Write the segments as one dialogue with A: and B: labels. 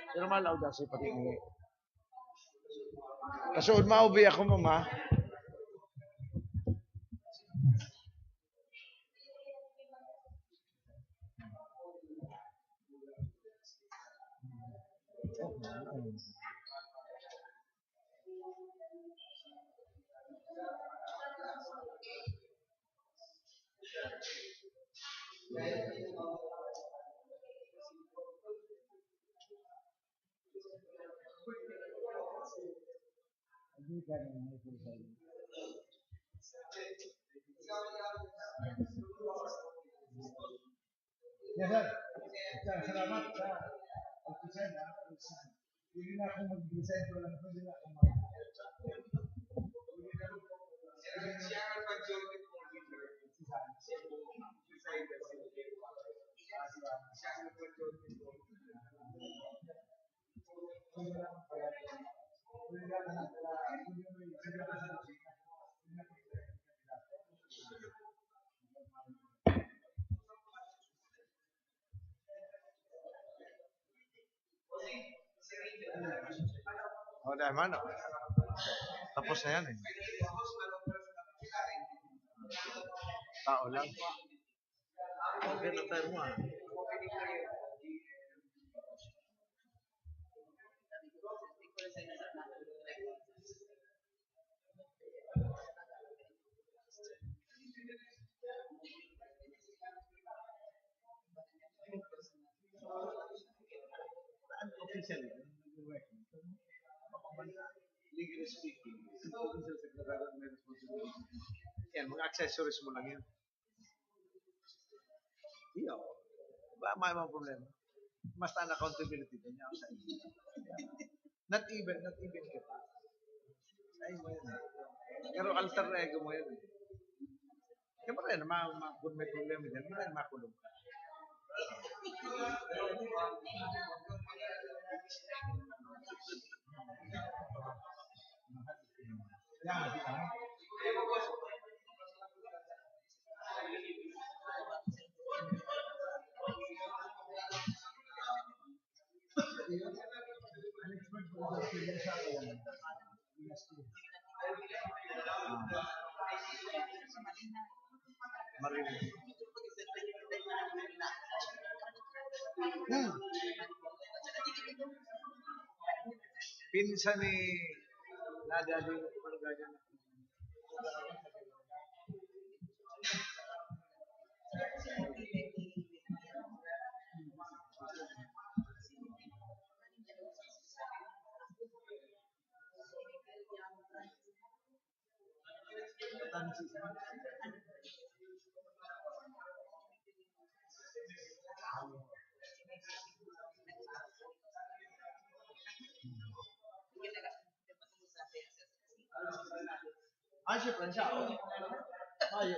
A: Pero malaw daw siya pati ngi. Kasuod maubi ako, mama. Ya, sir. Salamat sa pag-present. Hindi na ako mag-present. Walang hindi na ako oh, dahil man. Tapos na yan eh. Tao lang. Okay na tayo mo ah. Officially, legally speaking, provincial secretary may responsibility. Yan, mga accessories mo lang yan. Iyo. May mga problema. Basta ang accountability niya sa iyo. Not even kita. Ay mo yan. Pero alter ego mo yan. Kaya pa rin, kung may problema dyan, makulong ka. Pinsan ni Nadali Panggagan. Ay, siya siya. Ay,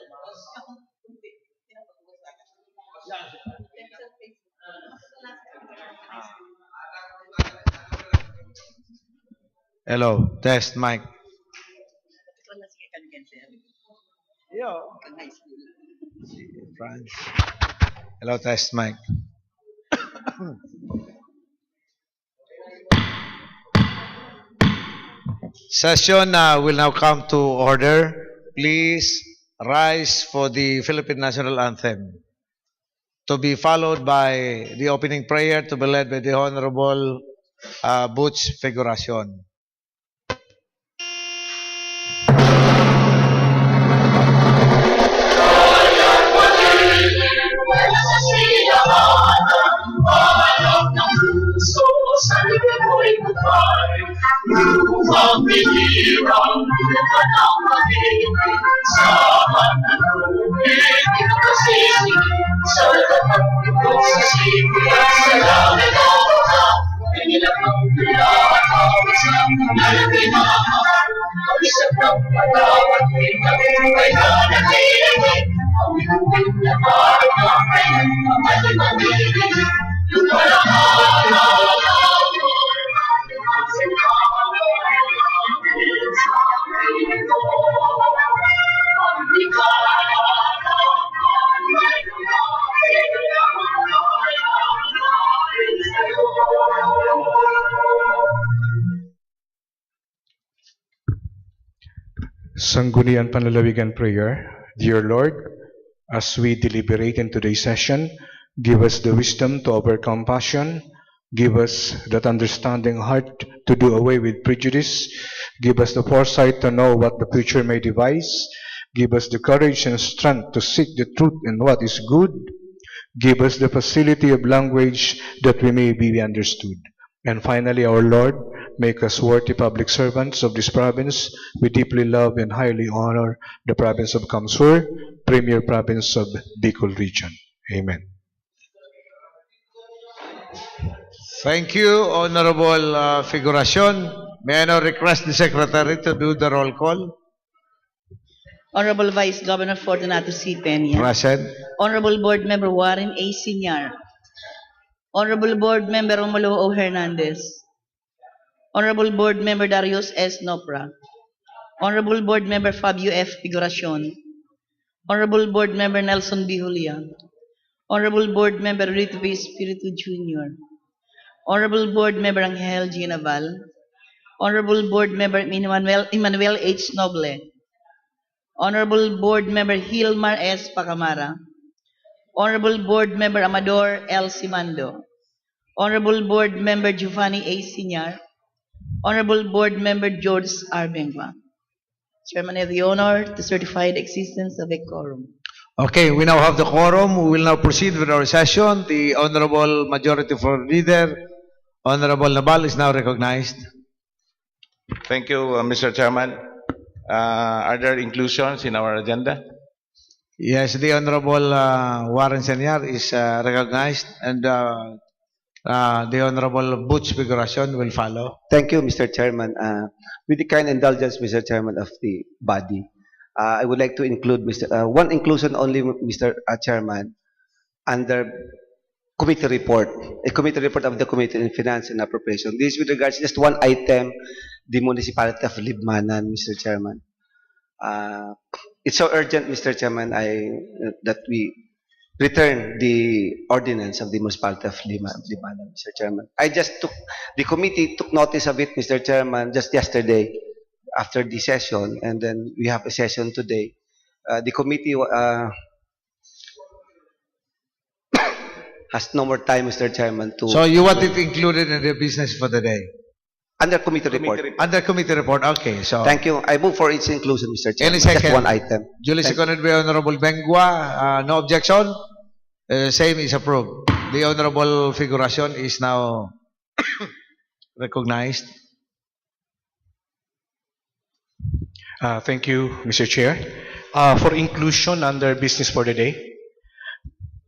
A: hello, test mic. Yo. France. Hello, test mic. Session will now come to order. Please rise for the Philippine National Anthem, to be followed by the opening prayer to be led by the Honorable Butch Figuracion.
B: Sangguniang Panlalawigan prayer. Dear Lord, as we deliberate in today's session, give us the wisdom to overcome passion. Give us that understanding heart to do away with prejudice. Give us the foresight to know what the future may devise. Give us the courage and strength to seek the truth in what is good. Give us the facility of language that we may be understood. And finally, our Lord, make us worthy public servants of this province. We deeply love and highly honor the province of Kamsur, premier province of Bicol region. Amen.
A: Thank you, Honorable Figuracion. May I now request the Secretary to do the roll call?
C: Honorable Vice Governor Fortunato C. Peña.
A: Present.
C: Honorable Board Member Warren A. Senior. Honorable Board Member Romulo O. Hernandez. Honorable Board Member Darius S. Nopra. Honorable Board Member Fabio F. Figuracion. Honorable Board Member Nelson B. Julia. Honorable Board Member Rito B. Espiritu Jr. Honorable Board Member Angel G. Naval. Honorable Board Member Emmanuel H. Noble. Honorable Board Member Hilmar S. Pacamara. Honorable Board Member Amador L. Simando. Honorable Board Member Giovanni A. Senior. Honorable Board Member George R. Bengua. Chairman, I have the honor to certify the existence of a quorum.
A: Okay, we now have the quorum. We will now proceed with our session. The Honorable Majority Floor Leader, Honorable Naval, is now recognized.
D: Thank you, Mr. Chairman. Are there inclusions in our agenda?
A: Yes, the Honorable Warren Senior is recognized, and the Honorable Butch Figuracion will follow.
E: Thank you, Mr. Chairman. With the kind indulgence, Mr. Chairman, of the body, I would like to include one inclusion only, Mr. Chairman, under committee report, a committee report of the Committee on Finance and Appropriation. This with regards just one item, the municipality of Libmanan, Mr. Chairman. It's so urgent, Mr. Chairman, that we return the ordinance of the municipality of Libmanan, Mr. Chairman. The committee took notice of it, Mr. Chairman, just yesterday after the session, and then we have a session today. The committee has no more time, Mr. Chairman, to...
A: So you want it included in the business for the day?
E: Under committee report.
A: Under committee report, okay. So
E: Thank you. I move for its inclusion, Mr. Chairman.
A: Any second?
E: Just one item.
A: duly seconded by Honorable Bengua. No objection? Same is approved. The Honorable Figuracion is now recognized.
B: Thank you, Mr. Chair. For inclusion under business for the day,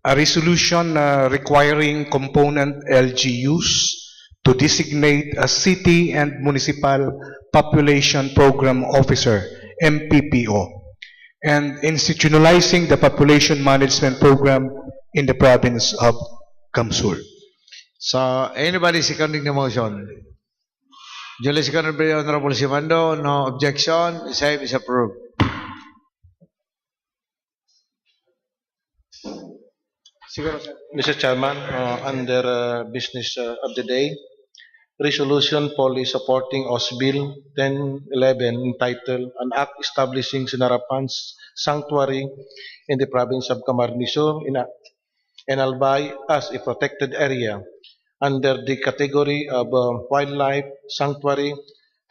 B: a resolution requiring component LGUs to designate a city and municipal population program officer, MPPO, and institutionalizing the population management program in the province of Kamsur.
A: So anybody seconding the motion? Duly seconded by Honorable Simando. No objection. Same is approved.
D: Mr. Chairman, under business of the day, resolution fully supporting House Bill 1011 entitled An Act Establishing Sinarapan's Sanctuary in the Province of Camarines in Albay as a protected area under the category of wildlife sanctuary,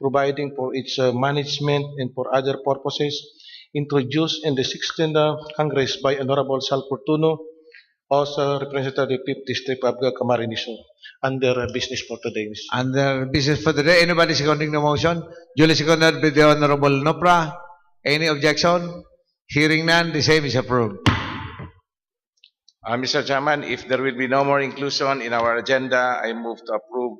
D: providing for its management and for other purposes, introduced in the 16th Congress by Honorable Sal Fortuno, also representative 5th District of Camarines, under business for today.
A: Under business for the day, anybody seconding the motion? Duly seconded by the Honorable Nopra. Any objection? Hearing none, the same is approved.
D: Mr. Chairman, if there will be no more inclusion in our agenda, I move to approve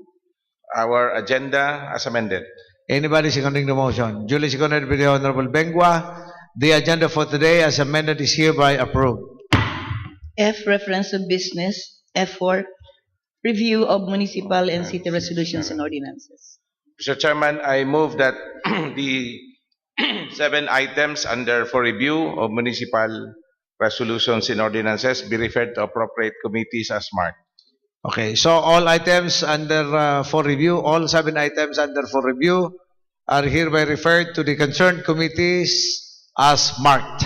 D: our agenda as amended.
A: Anybody seconding the motion? Duly seconded by the Honorable Bengua. The agenda for today as amended is hereby approved.
C: F. Reference of business. F4. Review of municipal and city resolutions and ordinances.
D: Mr. Chairman, I move that the 7 items under for review of municipal resolutions and ordinances be referred to appropriate committees as marked.
A: Okay, so all items under for review, all 7 items under for review are hereby referred to the concerned committees as marked.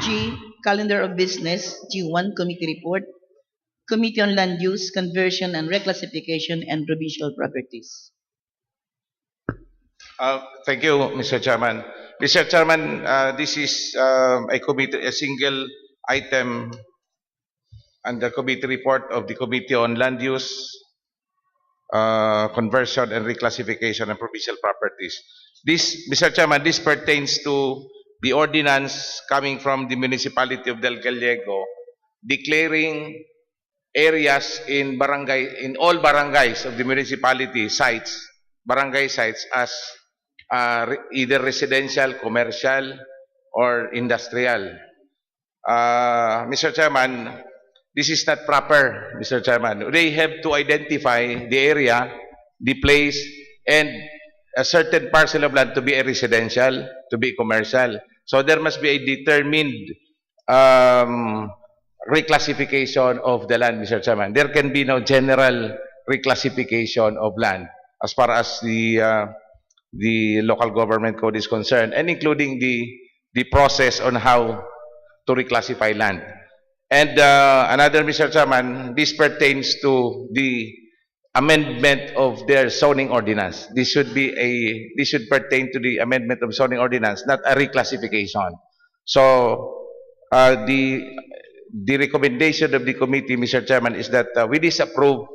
C: G. Calendar of Business. G1. Committee Report. Committee on Land Use, Conversion and Reclassification and Provincial Properties.
F: Thank you, Mr. Chairman. Mr. Chairman, this is a single item under committee report of the Committee on Land Use, Conversion and Reclassification and Provincial Properties. This, Mr. Chairman, this pertains to the ordinance coming from the municipality of Del Gallego declaring areas in all barangays of the municipality sites, barangay sites as either residential, commercial, or industrial. Mr. Chairman, this is not proper, Mr. Chairman. They have to identify the area, the place, and a certain parcel of land to be a residential, to be commercial. So there must be a determined reclassification of the land, Mr. Chairman. There can be no general reclassification of land as far as the local government code is concerned, and including the process on how to reclassify land. And another, Mr. Chairman, this pertains to the amendment of their zoning ordinance. This should pertain to the amendment of zoning ordinance, not a reclassification. So the recommendation of the committee, Mr. Chairman, is that we disapprove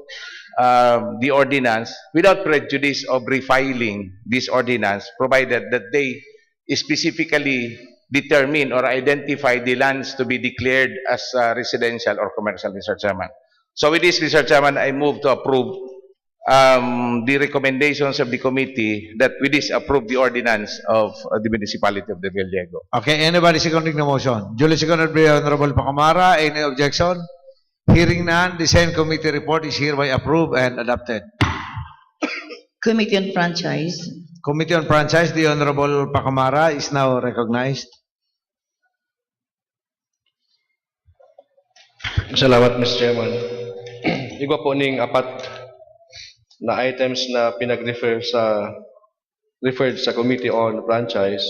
F: the ordinance without prejudice of refiling this ordinance, provided that they specifically determine or identify the lands to be declared as residential or commercial, Mr. Chairman. So with this, Mr. Chairman, I move to approve the recommendations of the committee that we disapprove the ordinance of the municipality of Del Gallego.
A: Okay, anybody seconding the motion? Duly seconded by Honorable Pacamara. Any objection? Hearing none, the same committee report is hereby approved and adopted.
C: Committee on Franchise.
A: Committee on Franchise, the Honorable Pacamara is now recognized.
G: Salamat, Mr. Chairman. Iba po ning apat na items na referred sa Committee on Franchise.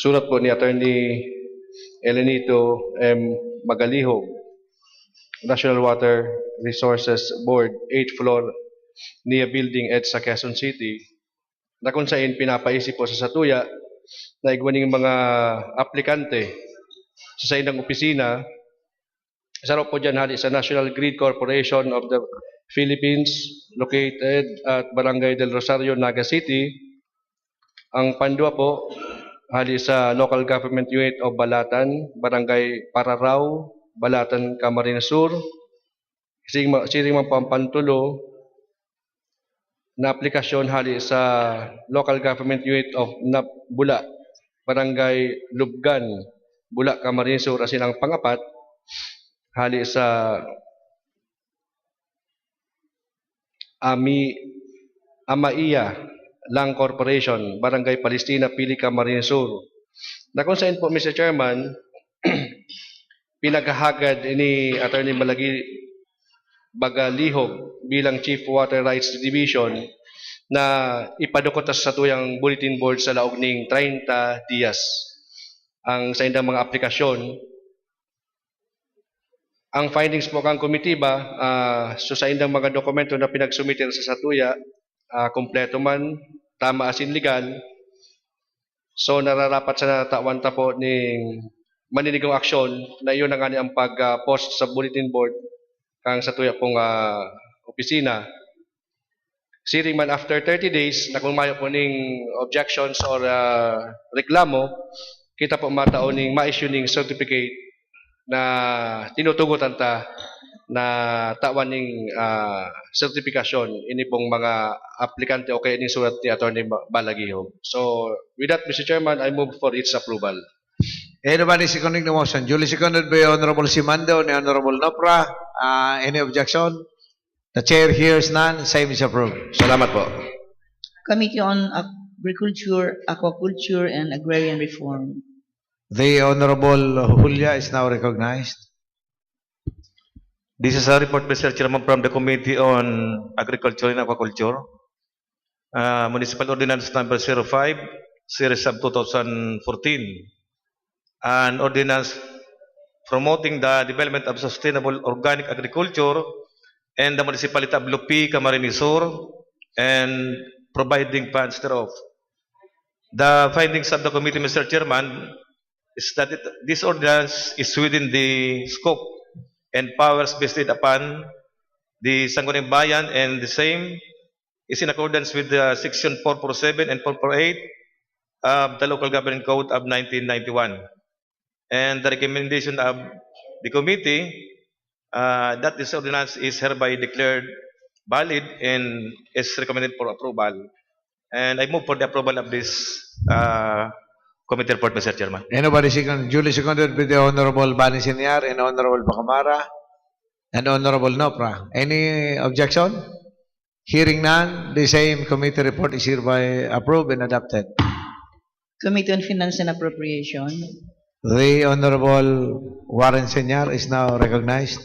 G: Sulat po ni Attorney Elenito M. Magalihog, National Water Resources Board, 8th floor, NIA Building, EDSA, Quezon City, na kung saan pinapaisip po sa Satuya na igwaning mga aplikante sa indang opisina. Isa raw po dyan hali sa National Grid Corporation of the Philippines, located at Barangay del Rosario, Naga City. Ang pandua po hali sa Local Government Unit of Balatan, Barangay Pararaw, Balatan, Camarines Sur. Siring mga pampantulo na aplikasyon hali sa Local Government Unit of Bula, Barangay Lubgan, Bula, Camarines Sur. Asin ang pangapat hali sa Amaiya Lang Corporation, Barangay Palestina, Pili, Camarines Sur. Na kung saan po, Mr. Chairman, pinaghahagad ni Attorney Bagalihog bilang Chief Water Rights Division na ipadukot sa tuyang bulletin board sa laog ning 30 dias ang sa indang mga aplikasyon. Ang findings po kang komitiba, so sa indang mga dokumento na pinagsumitin sa Satuya, kompleto man, tama asin legal, so nararapat sa natawan ta po ning maninigong aksyon na iyon na nga ang pag-post sa bulletin board kang Satuya pong opisina. Siring man after 30 days, na kung mayo po ning objections or reklamo, kita po matao ning ma-issue ning certificate na tinutugutan ta na tawan ning sertifikasyon ini pong mga aplikante o kaya ning sulat ni Attorney Balagihog. So with that, Mr. Chairman, I move for its approval.
A: Anybody seconding the motion? Duly seconded by Honorable Simando and Honorable Nopra. Any objection? The chair hears none. Same is approved.
G: Salamat po.
C: Committee on Agriculture, Aquaculture, and Agrarian Reform.
A: The Honorable Julia is now recognized.
H: This is a report, Mr. Chairman, from the Committee on Agriculture and Aquaculture.
D: Municipal Ordinance Number 05, Series of 2014, an ordinance promoting the development of sustainable organic agriculture and the municipality of Lupi, Camarines Sur, and providing funds thereof. The findings of the committee, Mr. Chairman, is that this ordinance is within the scope and powers vested upon the Sangguniang Bayan, and the same is in accordance with the section 447 and 448 of the Local Government Code of 1991. And the recommendation of the committee that this ordinance is hereby declared valid and is recommended for approval. And I move for the approval of this committee report, Mr. Chairman.
H: Anybody second, duly seconded by the Honorable Bani Senior and Honorable Bacamara and Honorable Nopra. Any objection? Hearing none, the same committee report is hereby approved and adopted.
C: Committee on Finance and Appropriation.
H: The Honorable Warren Senior is now recognized.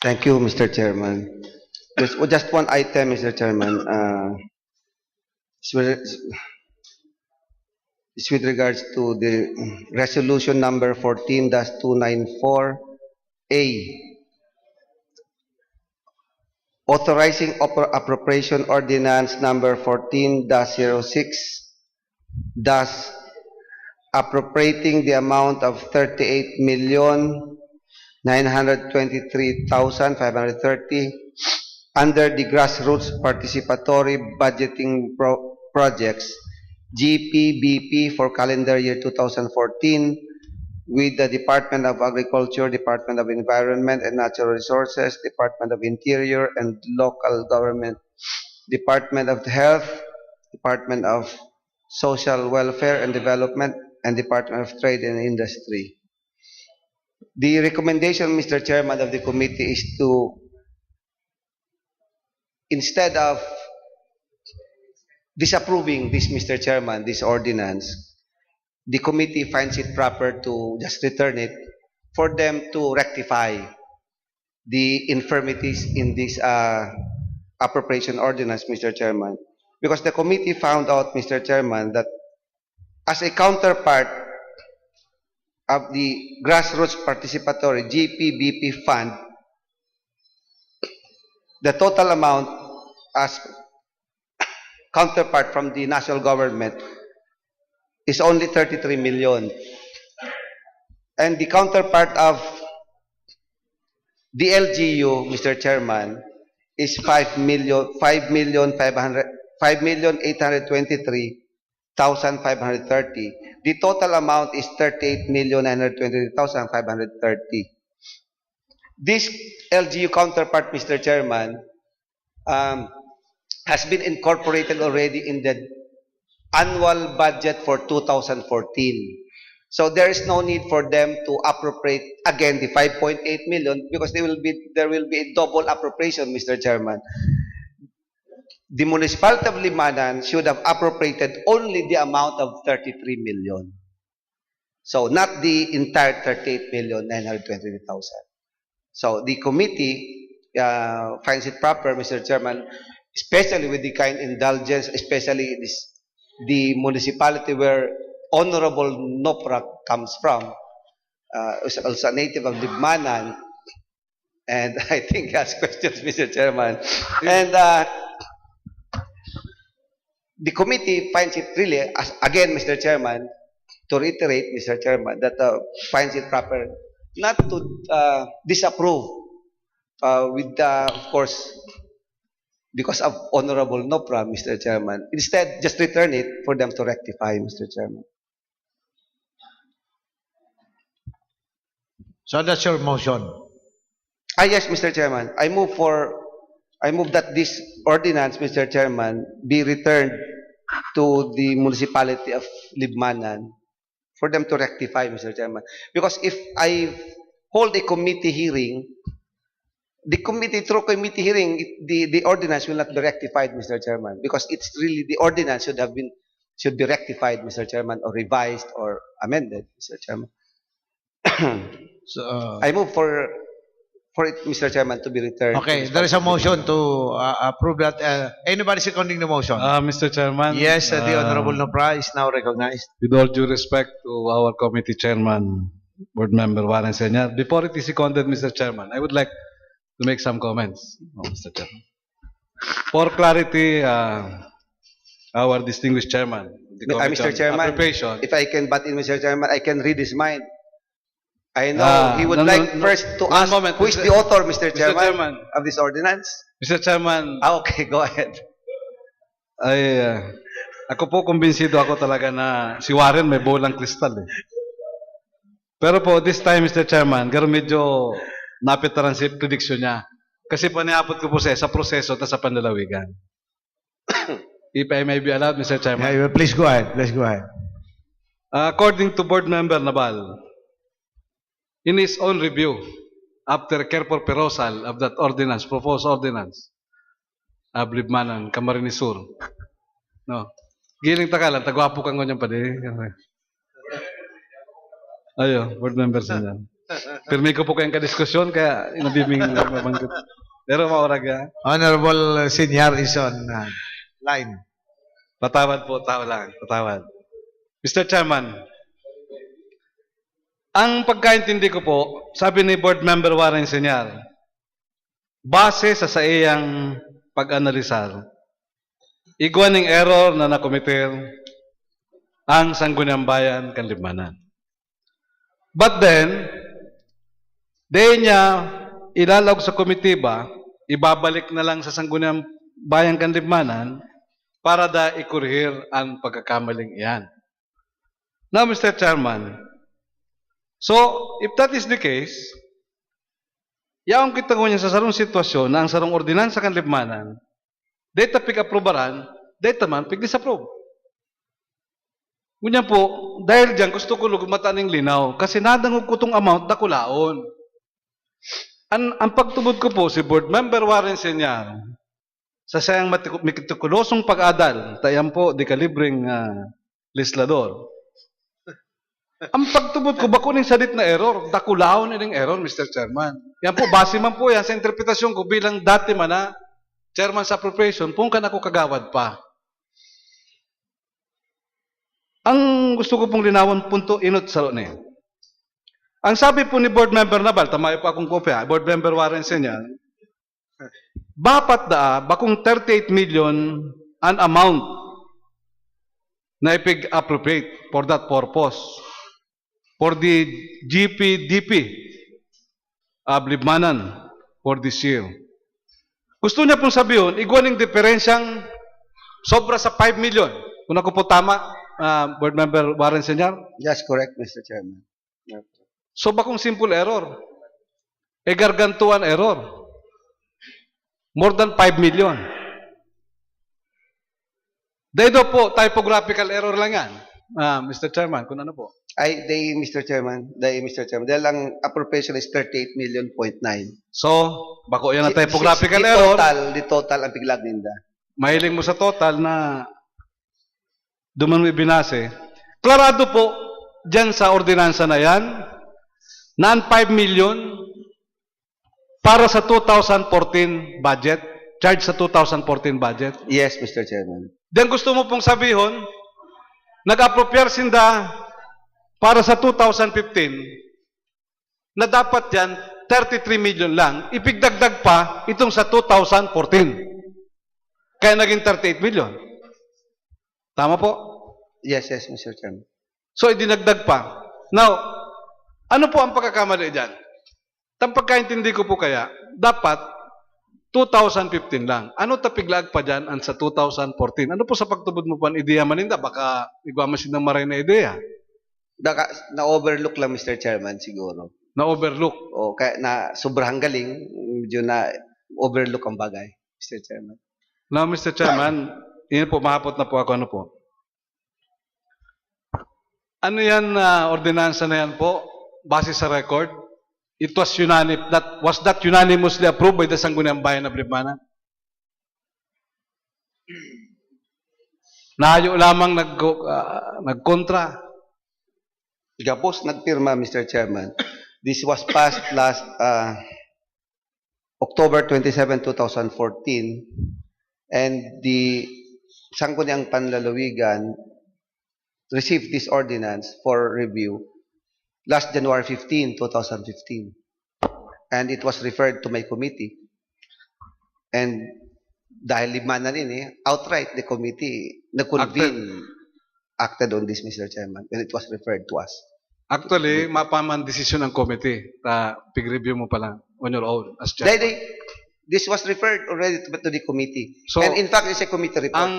E: Thank you, Mr. Chairman. Just one item, Mr. Chairman. It's with regards to the resolution number 14-294A, authorizing appropriation ordinance number 14-06, thus appropriating the amount of 38,923,530 under the grassroots participatory budgeting projects GPBP for calendar year 2014 with the Department of Agriculture, Department of Environment and Natural Resources, Department of Interior and Local Government, Department of Health, Department of Social Welfare and Development, and Department of Trade and Industry. The recommendation, Mr. Chairman, of the committee is to, instead of disapproving this, Mr. Chairman, this ordinance, the committee finds it proper to just return it for them to rectify the infirmities in this appropriation ordinance, Mr. Chairman. Because the committee found out, Mr. Chairman, that as a counterpart of the grassroots participatory GPBP fund, the total amount as counterpart from the national government is only 33 million. And the counterpart of the LGU, Mr. Chairman, is 5,823,530. The total amount is 38,923,530. This LGU counterpart, Mr. Chairman, has been incorporated already in the annual budget for 2014. So there is no need for them to appropriate again the 5.8 million because there will be a double appropriation, Mr. Chairman. The municipality of Limanan should have appropriated only the amount of 33 million. So not the entire 38,923,000. So the committee finds it proper, Mr. Chairman, especially with the kind indulgence, especially the municipality where Honorable Nopra comes from, is also a native of Libmanan, and I think he has questions, Mr. Chairman. And the committee finds it really, again, Mr. Chairman, to reiterate, Mr. Chairman, that finds it proper not to disapprove with, of course, because of Honorable Nopra, Mr. Chairman. Instead, just return it for them to rectify, Mr. Chairman.
H: So that's your motion.
E: Yes, Mr. Chairman. I move that this ordinance, Mr. Chairman, be returned to the municipality of Libmanan for them to rectify, Mr. Chairman. Because if I hold a committee hearing, through committee hearing, the ordinance will not be rectified, Mr. Chairman, because it's really the ordinance should have been should be rectified, Mr. Chairman, or revised or amended, Mr. Chairman.
H: So,
E: I move for it, Mr. Chairman, to be returned.
H: okay, there is a motion to approve that. Anybody seconding the motion?
I: Mr. Chairman.
H: Yes, the Honorable Nopra is now recognized.
I: With all due respect to our committee chairman, Board Member Warren Senior, before it is seconded, Mr. Chairman, I would like to make some comments. Mr. Chairman. For clarity, our distinguished chairman, the Committee
E: Mr.
I: on
E: Chairman,
I: Appropriation.
E: if I can butt in, Mr. Chairman, I can read his mind. I know he would
I: no,
E: like
I: no,
E: first to
I: one
E: ask
I: moment,
E: who is
I: Mr.
E: the author, Mr.
I: Mr.
E: Chairman,
I: Chairman.
E: of this ordinance.
I: Mr. Chairman,
E: Okay, go ahead.
I: ay ako po kumbinsido ako talaga na si Warren may bolang kristal eh. Pero po this time Mr. Chairman, garo medyo napitaran si prediction niya. Kasi po niapot ko po sa proseso at sa panlalawigan. If I may be allowed, Mr. Chairman.
H: Yeah, please go ahead. Please go ahead.
I: According to Board Member Naval, in his own review, after careful perusal of that ordinance, proposed ordinance, Ablibmanan, Camarines Sur, no, giling takalan, tagwapo kang ngonyan pa di. Ayo, Board Member siya. Pirmi ko po kayong kadiskusyon, kaya inabibing mabanggit. Pero maurag ya.
H: Honorable Senior is on line.
I: Patawad po, tao lang. Patawad. Mr. Chairman, ang pagkaintindi ko po, sabi ni Board Member Warren Senior, base sa iyang pag-analisar, igwaning error na nakomitir ang Sangguniang Bayan Kanlibmanan. But then, di niya ilalog sa komitiba, ibabalik na lang sa Sangguniang Bayan Kanlibmanan para da ikurhir ang pagkakamaling iyan. Now, Mr. Chairman, so, if that is the case, yaong kita ko niya sa sarong sitwasyon na ang sarong ordinansa Kanlibmanan, data pig-aprobaran, data man pig-disapprove. Ngunyan po, dahil dyan, gusto ko lumataning linaw, kasi nadangog ko tong amount na kulaon. Ang pagtubod ko po, si Board Member Warren Senior, sa sayang metikulosong pag-adal, tayan po, di kalibreng legislador, ang pagtubod ko, bako ning sadit na error, dakulaon ining error, Mr. Chairman. Yan po, base man po yan sa interpretasyon ko bilang dati man na Chairman sa Appropriation, kung kan ako kagawad pa. Ang gusto ko pong linawan punto inot sa ni. Ang sabi po ni Board Member Naval, tamayo pa akong kopya, Board Member Warren Senior, bapat bakong 38 million an amount na ipig-appropriate for that purpose. For the GPDP, Ablibmanan, for this year. Gusto niya pong sabihin, igwaning diferensyang sobra sa 5 million. Kung ako po tama, Board Member Warren Senior?
E: That's correct, Mr. Chairman.
I: So bakong simple error? E gargantuan error. More than 5 million. Dahil po, typographical error lang yan. Mr. Chairman, kung ano po?
E: Mr. Chairman, dahil ang appropriation is 38 million point 9.
I: So, bako yan ang typographical error.
E: The total ang biglag ninda.
I: Mahiling mo sa total na duman mo ibinase. Klarado po, dyan sa ordinansa na yan, na ang 5 million para sa 2014 budget, charge sa 2014 budget.
E: Yes, Mr. Chairman.
I: Then gusto mo pong sabihin, nag-appropriate sinda para sa 2015 na dapat yan 33 million lang, ipigdagdag pa itong sa 2014. Kaya naging 38 million. Tama po?
E: Yes, Mr. Chairman.
I: So, idinagdag pa. Now, ano po ang pagkakamali dyan? Ang pagkaintindi ko po kaya, dapat 2015 lang. Ano tapiglag pa dyan ang sa 2014? Ano po sa pagtubod mo po ang ideya maninda? Baka igwamasin ng maray na ideya.
E: Na-overlook lang, Mr. Chairman, siguro.
I: Na-overlook.
E: O, kaya na sobrang galing, medyo na-overlook ang bagay, Mr. Chairman.
I: Now, Mr. Chairman, yun po, mahapot na po ako. Ano po? Ano yan, ordinansa na yan po, base sa record? It was was that unanimously approved by the Sangguniang Bayan of Libmanan? Nayo lamang nagkontra.
E: Gapos nagpirma, Mr. Chairman. This was passed last October 27, 2014, and the Sangguniang Panlalawigan received this ordinance for review last January 15, 2015. And it was referred to my committee. And dahil lima na rin outright the committee acted on this, Mr. Chairman, when it was referred to us.
I: Actually, mapaman decision ng committee na pig-review mo pa lang on your own as chairman.
E: This was referred already to the committee.
I: So,
E: and in fact, it's a committee report.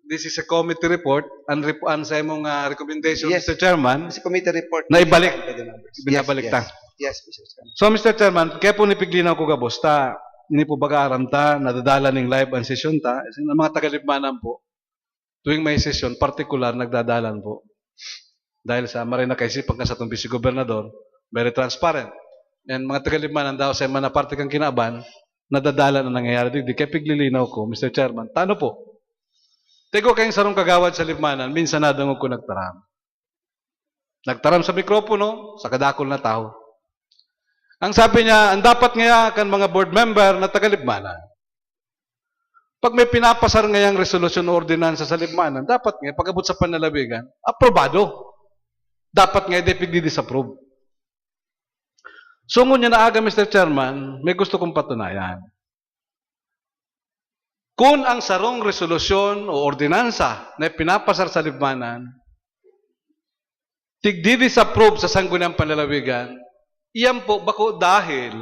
I: This is a committee report and sa imong recommendation,
E: Yes.
I: Mr. Chairman,
E: It's a committee report.
I: na ibalik.
E: By the members.
I: Binabalik ta.
E: Yes, Mr. Chairman.
I: So, Mr. Chairman, kaya po nipiglinaw ko gabos ta, hindi po baga-aram ta, nadadala ng live ang session ta, ang mga tagalibmanan po, tuwing may session, particular, nagdadalan po. Dahil sa marina kaisipan ka sa itong vice gobernador, very transparent. And mga tagalibmanan daw sa mga parte kang kinaban, nadadala na nangyayari. Di kaya piglilinaw ko, Mr. Chairman, tano po? Tego kayong sarong kagawad sa libmanan, minsan nadangog ko nagtaram. Nagtaram sa mikropono, sa kadakol na tao. Ang sabi niya, ang dapat nga kan mga board member na tagalibmanan. Pag may pinapasar ngayang resolution o ordinansa sa libmanan, dapat nga, pag-abot sa panlalawigan, aprobado. Dapat nga, hindi disapprove. So, ngunyan na aga, Mr. Chairman, may gusto kong patunayan. Kung ang sarong resolusyon o ordinansa na pinapasar sa libmanan, tigdi-disapprove sa Sangguniang Panlalawigan, iyan po bako dahil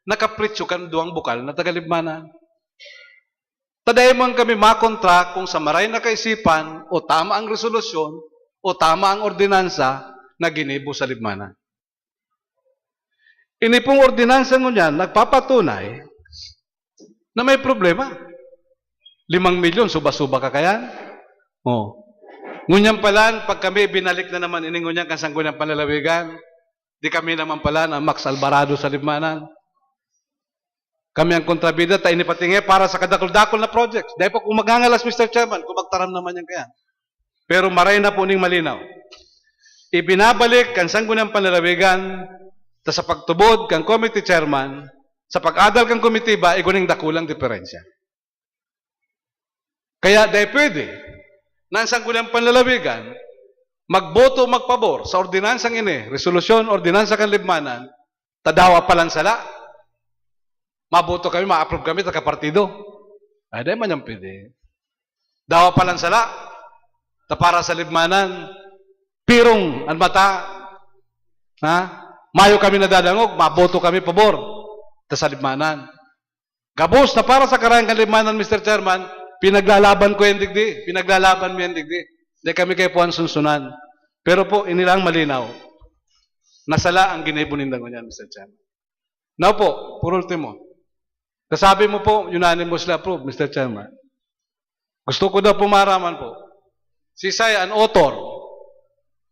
I: nakapritso kan duwang bukal na tagalibmanan. Tadayman kami makontra kung sa maray na kaisipan o tama ang resolusyon o tama ang ordinansa na ginibo sa libmanan. Ini pong ordinansa ngunyan nagpapatunay na may problema. 5 milyon, suba-suba ka kayan? Oh. Ngunyan pala, pag kami binalik na naman ini ngunyan kan Sangguniang Panlalawigan, di kami naman pala na Max Alvarado sa libmanan. Kami ang kontrabida, tayo inipatingin para sa kadakol-dakol na projects. Dahil po kung magangalas, Mr. Chairman, kung magtaram naman yan kaya. Pero maray na po ning malinaw. Ibinabalik kan Sangguniang Panlalawigan, ta sa pagtubod kang committee chairman, sa pag-adal kang komitiba, iguning dakulang diferensya. Kaya dahil pwede, na ang Sangguniang Panlalawigan, magboto o magpabor sa ordinansang ini, resolusyon, ordinansa kan libmanan, tadawa palang sala, maboto kami, ma-approve kami, taga-partido. Ay, dahil man yung pwede. Dawa palang sala, para sa libmanan, pirong ang mata, ha? Mayo kami nadadangog, maboto kami pabor, sa libmanan. Gabos na para sa karayang libmanan, Mr. Chairman, pinaglalaban ko yung digdi, pinaglalaban mo yung digdi. Hindi kami kayo po ang sunsunan. Pero po, inilang malinaw, nasala ang ginibunindan ko niyan, Mr. Chairman. Now po, por ultimo, kasabi mo po, unanimously approved, Mr. Chairman. Gusto ko daw pumaraman po, si Saya, an author,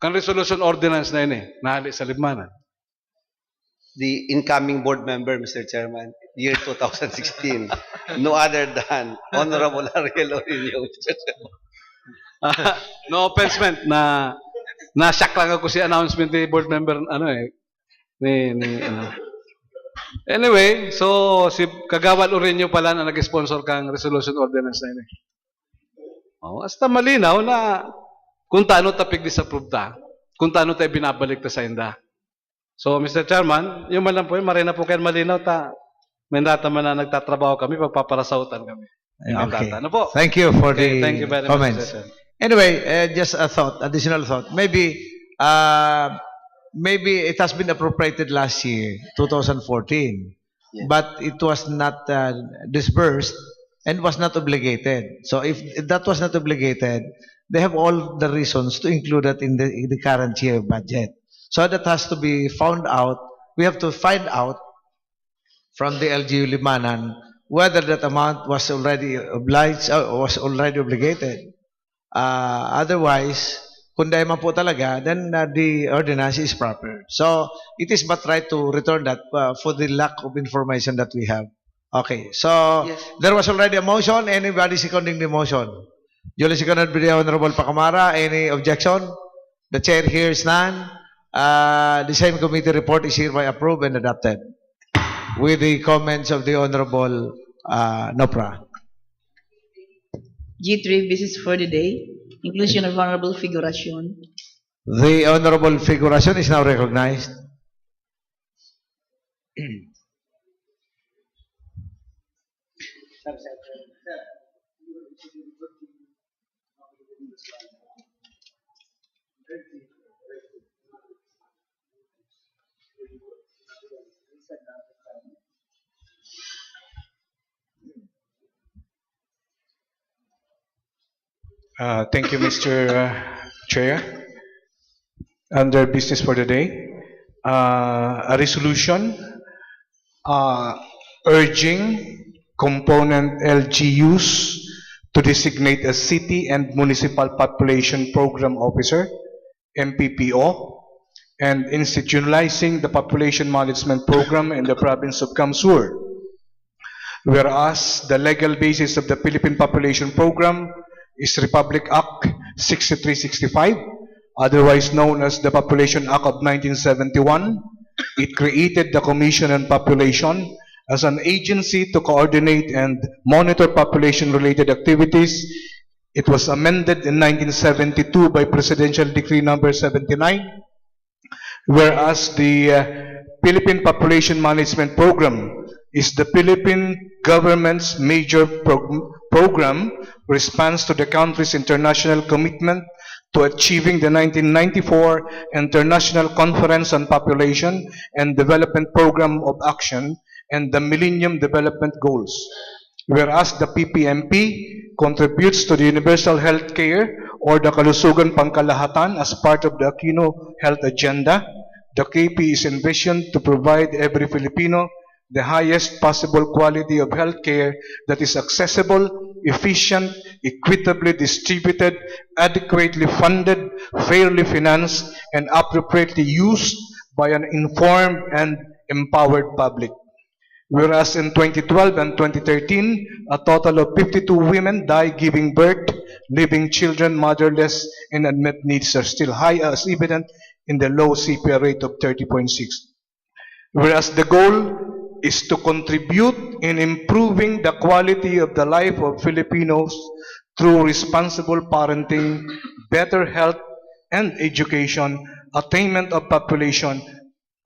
I: kan resolution ordinance na ini, nahali sa libmanan.
E: The incoming board member, Mr. Chairman, year 2016, no other than Honorable Ariel Orinio, Mr. Chairman.
I: No offense meant na shock lang ako si announcement ni board member Anyway, so si Kagawad Orinio pala na nag-sponsor kang resolution ordinance na ini. Oh, hasta malinaw na kung taano tapig disapprove ta, kung taano tayo binabalik ta sa inda. So, Mr. Chairman, yung man lang po yun, marina po kayo malinaw ta. May data man na nagtatrabaho kami, pagpaparasautan kami.
H: Okay.
I: Ano po?
H: Thank you for the
I: thank you very
H: comments.
I: much, Mr.
H: Anyway, just a thought, additional thought. Maybe it has been appropriated last year, 2014, but it was not disbursed and was not obligated. So if that was not obligated, they have all the reasons to include that in the current year budget. So that has to be found out. We have to find out from the LGU Limanan whether that amount was already obliged or was already obligated. Otherwise, kung dahil man po talaga, then the ordinance is proper. So it is but right to return that for the lack of information that we have. Okay, so
E: Yes.
H: there was already a motion. Anybody seconding the motion? Duly seconded by the Honorable Pacamara. Any objection? The chair hears none. The same committee report is hereby approved and adopted with the comments of the Honorable Nopra.
C: G3, business for the day. Inclusion of honorable figuration.
H: The Honorable Figuration is now recognized.
B: Thank you, Mr. Chair. Under business for the day, a resolution urging component LGUs to designate a city and municipal population program officer, MPPO, and institutionalizing the population management program in the province of Kamsur. Whereas the legal basis of the Philippine Population Program is Republic Act 6365, otherwise known as the Population Act of 1971. It created the Commission on Population as an agency to coordinate and monitor population-related activities. It was amended in 1972 by Presidential Decree number 79, whereas the Philippine Population Management Program is the Philippine government's major program response to the country's international commitment to achieving the 1994 International Conference on Population and Development Program of Action and the Millennium Development Goals. Whereas the PPMP contributes to the universal health care or the Kalusugan Pangkalahatan as part of the Aquino Health Agenda, the KP is envisioned to provide every Filipino the highest possible quality of health care that is accessible, efficient, equitably distributed, adequately funded, fairly financed, and appropriately used by an informed and empowered public. Whereas in 2012 and 2013, a total of 52 women died giving birth, leaving children motherless, and unmet needs are still high, as evident in the low CPR rate of 30.6. Whereas the goal is to contribute in improving the quality of the life of Filipinos through responsible parenting, better health and education, attainment of population,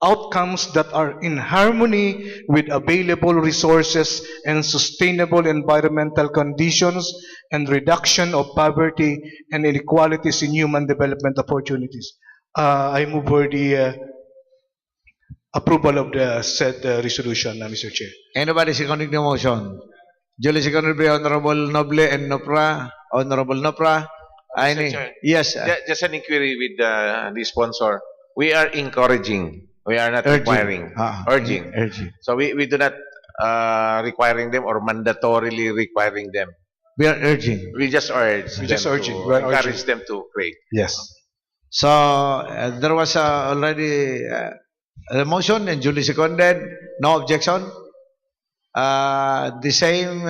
B: outcomes that are in harmony with available resources and sustainable environmental conditions, and reduction of poverty and inequalities in human development opportunities. I move for the approval of the said resolution, Mr. Chair.
H: Anybody seconding the motion? Duly seconded by Honorable Noble and Nopra. Honorable Nopra. Any?
F: Chair.
H: Yes.
F: Just an inquiry with the sponsor. We are encouraging. We are not
H: Urging.
F: requiring. Urging.
H: Urging.
F: So we do not requiring them or mandatorily requiring them.
H: We are urging.
F: We just urge.
B: We just
F: them
B: urging.
F: to
B: We are
F: encourage
B: urging.
F: them to create.
B: Yes.
H: So there was already the motion and duly seconded. No objection. The same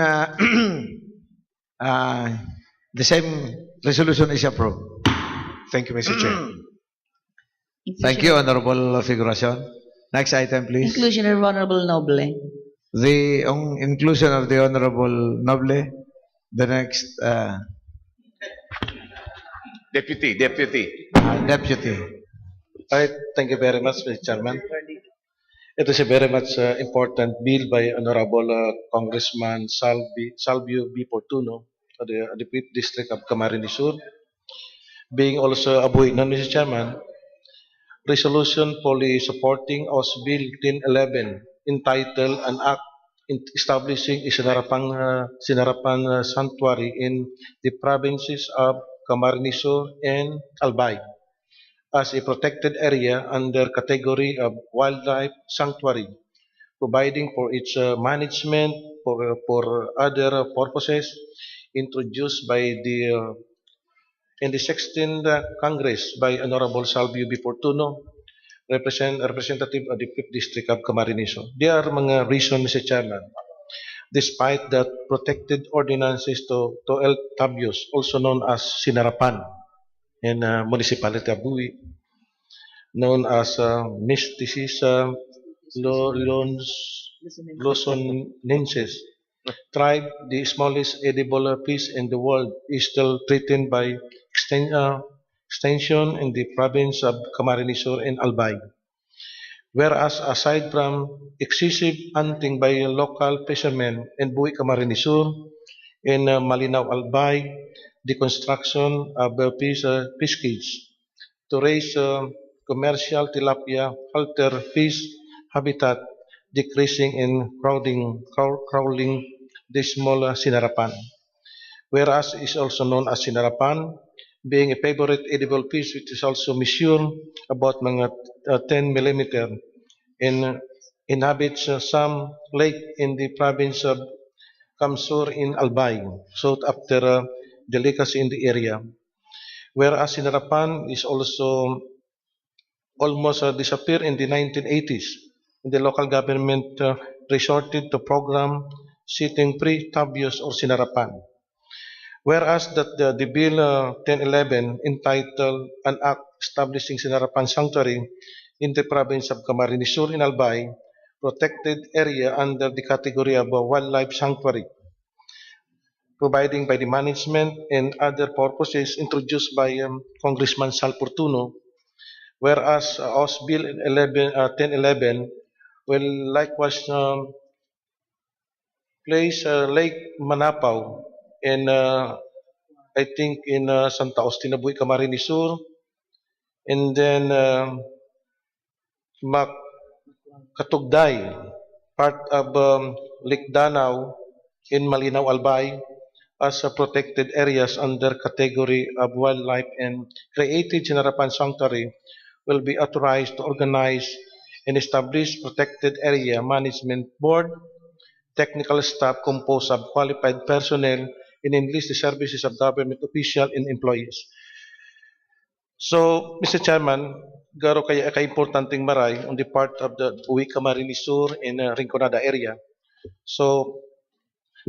H: resolution is approved.
B: Thank you, Mr. Chair.
H: Thank you, Honorable Figuration. Next item, please.
C: Inclusion of honorable Noble.
H: The inclusion of the Honorable Noble. The next
F: Deputy.
H: deputy.
D: Alright, thank you very much, Mr. Chairman. It is a very much important bill by Honorable Congressman Salvio B. Portuno of the 5th District of Camarines Sur. Being also a Buhinan, Mr. Chairman, resolution fully supporting House Bill 1011 entitled An Act establishing a Sinarapan Sanctuary in the provinces of Camarines Sur and Albay as a protected area under category of wildlife sanctuary, providing for its management for other purposes, introduced by in the 16th Congress by Honorable Salvio B. Portuno, representative of the 5th District of Camarines Sur. There are mga reasons, Mr. Chairman. despite that protected ordinances to El Tabios, also known as Sinarapan, in municipality of Bui, known as Mysticis luzonensis tribe, the smallest edible fish in the world, is still threatened by extension in the province of Camarines Sur and Albay. Whereas aside from excessive hunting by local fishermen in Bui Camarines Sur, in Malinaw Albay, the construction of fish cage to raise commercial tilapia alter fish habitat, decreasing in crawling the small sinarapan. Whereas is also known as sinarapan, being a favorite edible fish which is also measured about mga 10 millimeter and inhabits some lake in the province of Kamsur in Albay, sought after delicacy in the area. Whereas sinarapan is also almost disappeared in the 1980s. The local government resorted to program setting free tabios or sinarapan. Whereas that the Bill 1011 entitled an act establishing Sinarapan Sanctuary in the province of Camarines Sur in Albay, protected area under the category of a wildlife sanctuary, providing by the management and other purposes introduced by Congressman Sal Portuno, whereas House Bill 1011 will likewise place Lake Manapaw in I think in Santa Austina Bui Camarines Sur, and then Katugday, part of Lake Danau in Malinaw Albay, as protected areas under category of wildlife, and created Sinarapan Sanctuary will be authorized to organize and establish protected area management board, technical staff composed of qualified personnel, and enlist the services of government officials and employees. So, Mr. Chairman, garo kaya ka-importanting maray on the part of the Bui Camarines Sur in Rinconada area. So,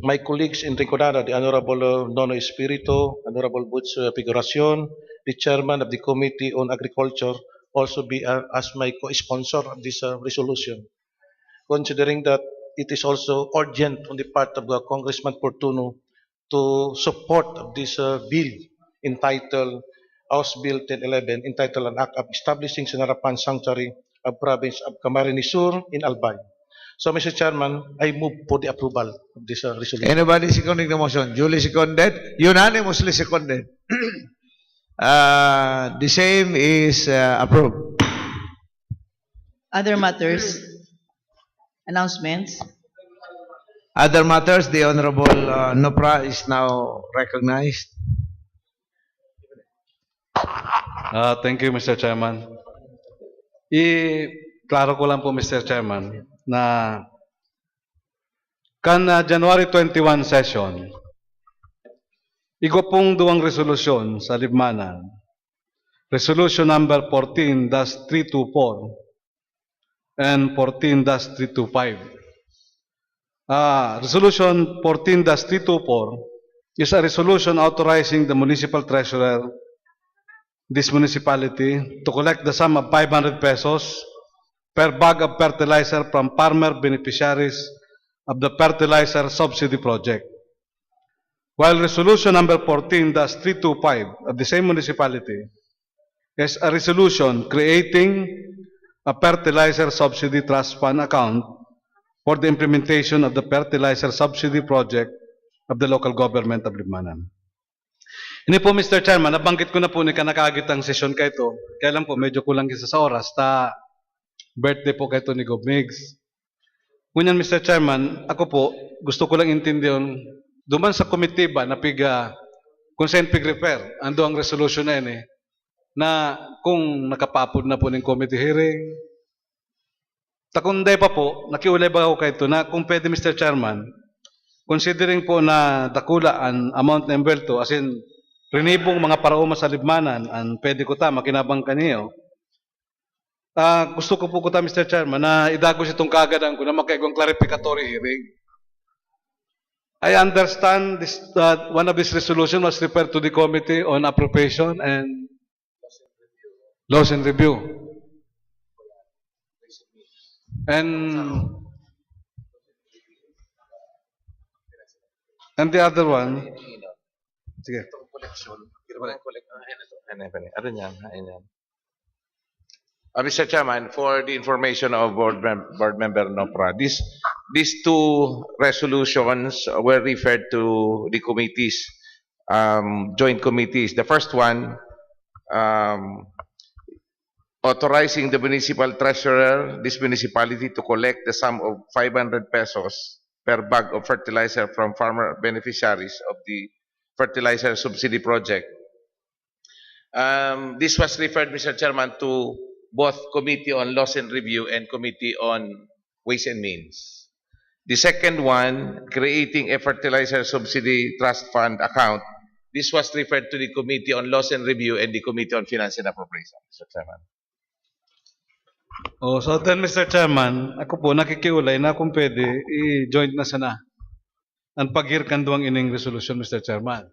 D: my colleagues in Rinconada, the Honorable Nono Espirito, Honorable Butch Figuracion, the Chairman of the Committee on Agriculture, also be as my co-sponsor of this resolution. Considering that it is also urgent on the part of Congressman Portuno to support this bill entitled House Bill 1011, entitled an act of establishing Sinarapan Sanctuary of province of Camarines Sur in Albay. So, Mr. Chairman, I move for the approval of this resolution.
H: Anybody seconding the motion? Duly seconded? Unanimously seconded. The same is approved.
C: Other matters? Announcements?
H: Other matters, the Honorable Nopra is now recognized.
I: Thank you, Mr. Chairman. Klaro ko lang po, Mr. Chairman, na kan January 21 session, igo pong duwang resolusyon sa Libmanan. Resolution number 14-324 and 14-325. Resolution 14-324 is a resolution authorizing the municipal treasurer, this municipality, to collect the sum of 500 pesos per bag of fertilizer from farmer beneficiaries of the fertilizer subsidy project. While resolution number 14-325 of the same municipality is a resolution creating a fertilizer subsidy trust fund account for the implementation of the fertilizer subsidy project of the local government of Libmanan. Ini po, Mr. Chairman, nabanggit ko na po ni kanakagit ang sesyon kayo ito. Kaya lang po, medyo kulang isa sa oras. Birthday po kayo ito ni Gov. Migs. Ngunyan, Mr. Chairman, ako po, gusto ko lang intindihan, duman sa committee ba na consent pig repair, ando ang resolution na yun na kung nakapapod na po ng committee hearing, takunday pa po, nakiulay ba ako kayo ito na kung pwede, Mr. Chairman, considering po na dakula ang amount na embelto, as in, rinibong mga parauma sa Libmanan, ang pwede ko makinabang kaniyo, gusto ko po Mr. Chairman, na idagos itong kaagadan ko na magkaigong clarificatory hearing. I understand this, that one of this resolution was referred to the Committee on Appropriation and Laws and Review. And the other one, sige.
F: Ano yan? Mr. Chairman, for the information of Board Member Nopra, these two resolutions were referred to the committees, joint committees. The first one, authorizing the municipal treasurer, this municipality, to collect the sum of 500 pesos per bag of fertilizer from farmer beneficiaries of the fertilizer subsidy project. This was referred, Mr. Chairman, to both Committee on Laws and Review and Committee on Ways and Means. The second one, creating a fertilizer subsidy trust fund account, this was referred to the Committee on Laws and Review and the Committee on Finance and Appropriation, Mr. Chairman.
I: Oh, so then, Mr. Chairman, ako po nakikiulay na kung pwede i-joint na sana ang paghirkanduang ining resolution, Mr. Chairman.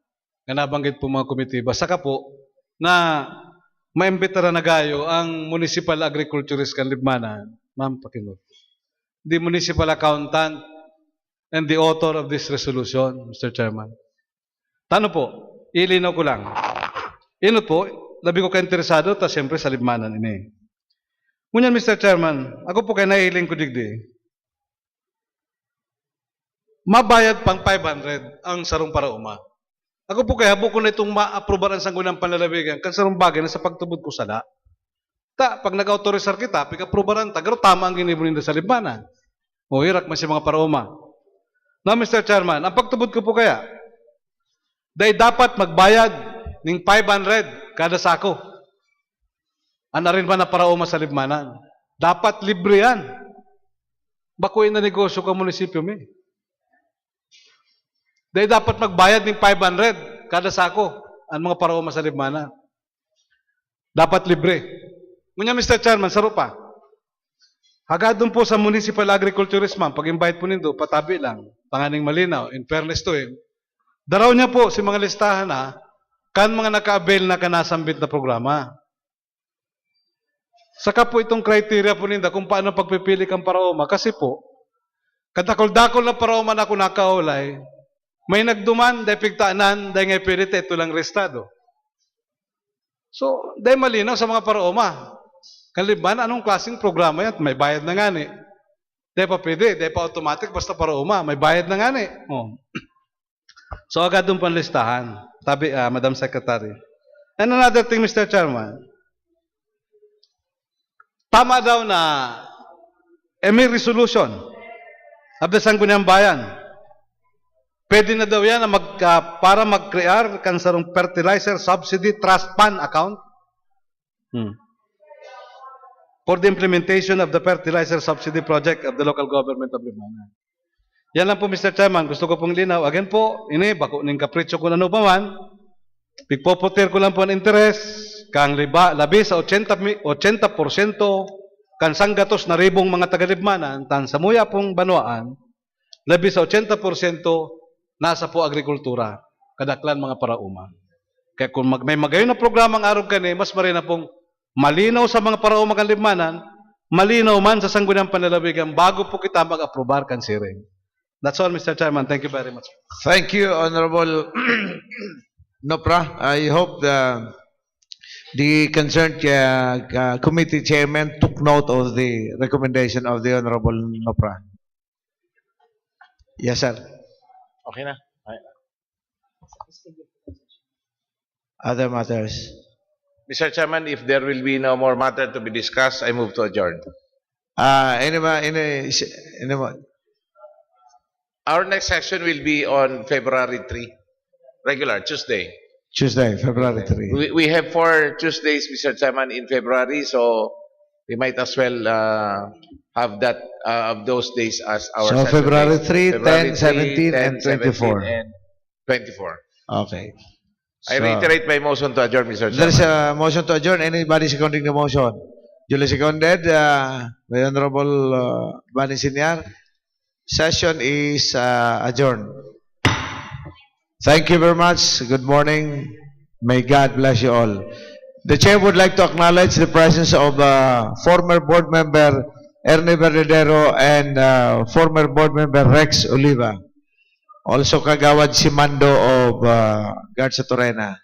I: Nga nabanggit po mga committee. Basta ka po na maimbitara na gayo ang municipal agriculturist kanlibmanan, ma'am Pakinot, the municipal accountant, and the author of this resolution, Mr. Chairman. Tano po, ilinaw ko lang. Inot po, labi ko ka-interesado, ta siyempre sa libmanan ini. Ngunyan, Mr. Chairman, ako po kay nahiling ko digdi. Mabayad pang 500 ang sarong parauma. Ako po kaya buko na itong ma-aprobar ang Sangguniang Panlalawigan kan sarong bagay na sa pagtubod ko sala. Pag nag-autorizar kita, pag-aprobaran ta, pero tama ang ginibunin sa libmanan. O hirak man si mga parauma. Now, Mr. Chairman, ang pagtubod ko po kaya, dahil dapat magbayad ng 500 kada sako. Ano rin ba na parauma sa libmanan? Dapat libre yan. Bakuin na negosyo ka munisipyo mi. Dahil dapat magbayad ng 500 kada sako ang mga parauma sa libmanan. Dapat libre. Ngunyan, Mr. Chairman, saro pa. Hagadon po sa municipal agriculturist, ma'am, pag-invite po nindo, patabi lang, panganing malinaw, in fairness to him, daraw niya po si mga listahan na kan mga naka-avail na kanasambit na programa. Saka po itong criteria po ninda kung paano pagpipili kang paraoma. Kasi po, kadakol-dakol na paraoma na kung nakaulay, may nagduman, dahil pigtaanan, dahil ngay pirite, ito lang restado. So, dahil malinaw sa mga paraoma. Kaliban, anong klaseng programa yan? May bayad na nga ni. Dahil pa pwede, dahil pa automatic, basta paraoma, may bayad na nga ni. Oh. So, agad doon panlistahan. Tabi, Madam Secretary. And another thing, Mr. Chairman, tama daw na may resolution of the Sangguniang Bayan. Pwede na daw yan na para mag-create kansarong fertilizer subsidy trust fund account for the implementation of the fertilizer subsidy project of the local government of Libmanan. Yan lang po, Mr. Chairman. Gusto ko pong linaw. Again po, ini, bako ning kapritsyo ko na no paman, pigpopoter ko lang po ang interes, kang labi sa 80% kan sanggatos na ribong mga taga-Libmanan, tan sa muya pong banwaan, labi sa 80% nasa po agrikultura, kadaklan mga parauma. Kaya kung may magayon na programang arog kani, mas marina pong malinaw sa mga parauma kan Libmanan, malinaw man sa Sangguniang Panlalawigan bago po kita mag-aprobar kan siring. That's all, Mr. Chairman. Thank you very much.
H: Thank you, Honorable Nopra. I hope the concerned committee chairman took note of the recommendation of the Honorable Nopra. Yes, sir.
F: Okay na.
H: Other matters.
F: Mr. Chairman, if there will be no more matter to be discussed, I move to adjourn. Our next session will be on February 3, regular, Tuesday.
H: Tuesday, February 3.
F: We have 4 Tuesdays, Mr. Chairman, in February, so we might as well have that of those days as our
H: So
F: session
H: February
F: days.
H: 3,
F: February
H: 10, 17,
F: 10,
H: and 24.
F: 17, and 24.
H: Okay.
F: I reiterate my motion to adjourn, Mr.
H: There's
F: Chairman.
H: a motion to adjourn. Anybody seconding the motion? Duly seconded by Honorable Bani Senior. Session is adjourned. Thank you very much. Good morning. May God bless you all. The chair would like to acknowledge the presence of former board member Ernie Verdadero and former board member Rex Oliva. Also kagawad si Mando of Garza Torena.